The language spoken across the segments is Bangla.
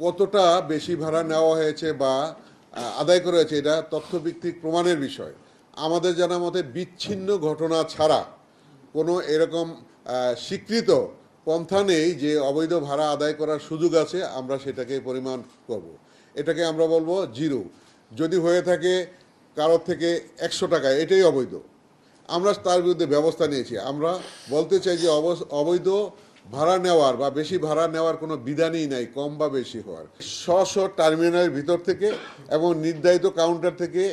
কতটা বেশি ভাড়া নেওয়া হয়েছে বা আদায় করা হয়েছে এটা তথ্যভিত্তিক প্রমাণের বিষয়। আমাদের জানা মতে বিচ্ছিন্ন ঘটনা ছাড়া কোনো এরকম স্বীকৃত পন্থা নেই যে অবৈধ ভাড়া আদায় করার সুযোগ আছে, আমরা সেটাকে পরিমাণ করব। এটাকে আমরা বলবো জিরো। যদি হয়ে থাকে কারোর থেকে 100 টাকা, এটাই অবৈধ। আমরা তার বিরুদ্ধে ব্যবস্থা নিয়েছি। আমরা বলতে চাই যে অবৈধ ভাড়া নেওয়ার বা বেশি ভাড়া নেওয়ার কোনো বিধানই নাই, কম বা বেশি হওয়ার। স্ব টার্মিনালের ভিতর থেকে এবং নির্ধারিত কাউন্টার থেকে,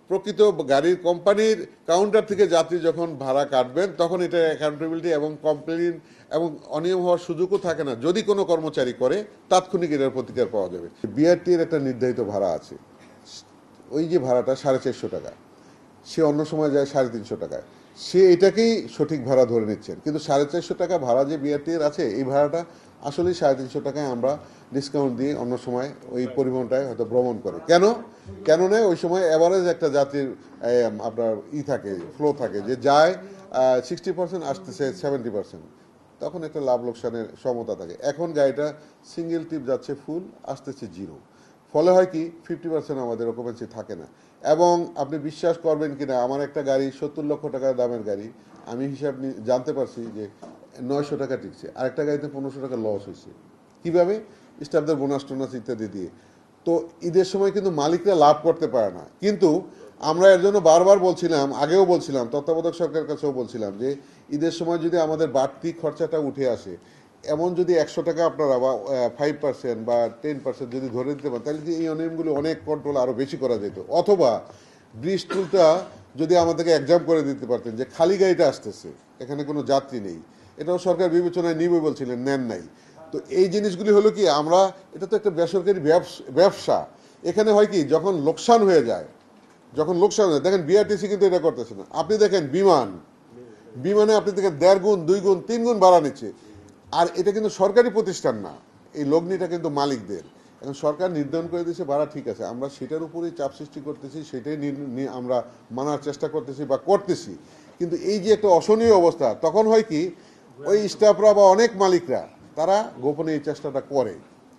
প্রকৃত গাড়ির কোম্পানির কাউন্টার থেকে যাত্রী যখন ভাড়া কাটবেন তখন এটা অ্যাকাউন্টেবিলিটি এবং কমপ্লেন এবং অনিয়ম হওয়ার সুযোগও থাকে না। যদি কোনো কর্মচারী করে তাৎক্ষণিক এটার প্রতিকার পাওয়া যাবে। বিআরটির একটা নির্ধারিত ভাড়া আছে, ওই যে ভাড়াটা 450 টাকা, সে অন্য সময় যায় 350 টাকায়, সে এটাকেই সঠিক ভাড়া ধরে নিচ্ছেন। কিন্তু 450 টাকা ভাড়া যে বিআরটির আছে, এই ভাড়াটা আসলে 350 টাকায় আমরা ডিসকাউন্ট দিয়ে অন্য সময় ওই পরিবহনটায় হয়তো ভ্রমণ করে। কেন নেয়? ওই সময় অ্যাভারেজ একটা যাত্রীর আপনার থাকে, ফ্লো থাকে, যে যায় 60%, আসতেছে 70%, তখন একটা লাভ লোকসানের সমতা থাকে। এখন গাড়িটা সিঙ্গেল ট্রিপ যাচ্ছে ফুল, আসতেছে জিরো। ফলে হয় কি 50% আমাদের অকুপেন্সি থাকে না। এবং আপনি বিশ্বাস করবেন কিনা, আমার একটা গাড়ি 70 লক্ষ টাকার দামের গাড়ি, আমি হিসাব জানতে পারছি যে 900 টাকা টিকছে, আরেকটা গাড়িতে 1500 টাকা লস হয়েছে। কিভাবে? স্টাফদের বোনাস টোনাস ইত্যাদি দিয়ে। তো ঈদের সময় কিন্তু মালিকরা লাভ করতে পারে না। কিন্তু আমরা এর জন্য বারবার বলছিলাম, আগেও বলছিলাম, তত্ত্বাবধায়ক সরকারের কাছেও বলছিলাম যে ঈদের সময় যদি আমাদের বাড়তি খরচাটা উঠে আসে, এমন যদি 100 টাকা আপনারা বা 5% বা 10% যদি ধরে দিতে পারেন, তাহলে এই অনিয়মগুলো অনেক কন্ট্রোল আরও বেশি করা যেত। অথবা ব্রিজ টুলটা যদি আমাদেরকে এক্সাম করে দিতে পারতেন যে খালি গাড়িটা আসতেছে, এখানে কোনো যাত্রী নেই, এটাও সরকার বিবেচনায় নিবে বলছিলেন, নেন নাই। তো এই জিনিসগুলি হলো কি, আমরা এটা তো একটা বেসরকারি ব্যবসা। এখানে হয় কি, যখন লোকসান হয়ে যায়, দেখেন বিআরটিসি কিন্তু এটা করতেছে না। আপনি দেখেন বিমানে আপনি দেখেন 1.5 গুণ, 2 গুণ, 3 গুণ ভাড়া নিচ্ছে। আর এটা কিন্তু সরকারি প্রতিষ্ঠান না, এই লগ্নিটা কিন্তু মালিকদের। এখন সরকার নির্ধারণ করে দিয়েছে ভাড়া, ঠিক আছে, আমরা সেটার উপরেই চাপ সৃষ্টি করতেছি, সেটাই আমরা মানার চেষ্টা করতেছি বা করতেছি। কিন্তু এই যে একটা অশনীয় অবস্থা, তখন হয় কি, ওই স্টাফরা বা অনেক মালিকরা তারা গোপনে এই চেষ্টাটা করে।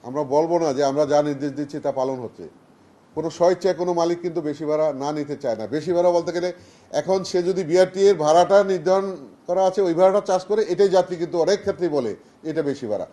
আমরা বলবো না যে আমরা যা নির্দেশ দিচ্ছি তা পালন হচ্ছে। কোনো স্বেচ্ছায় কোনো মালিক কিন্তু বেশি ভাড়া না নিতে চায় না। বেশি ভাড়া বলতে গেলে এখন সে যদি বিআরটি এর ভাড়াটা নির্ধারণ করা আছে ওই ভাড়াটা চার্জ করে, এটাই যাত্রী কিন্তু অনেক ক্ষেত্রেই বলে এটা বেশি ভাড়া।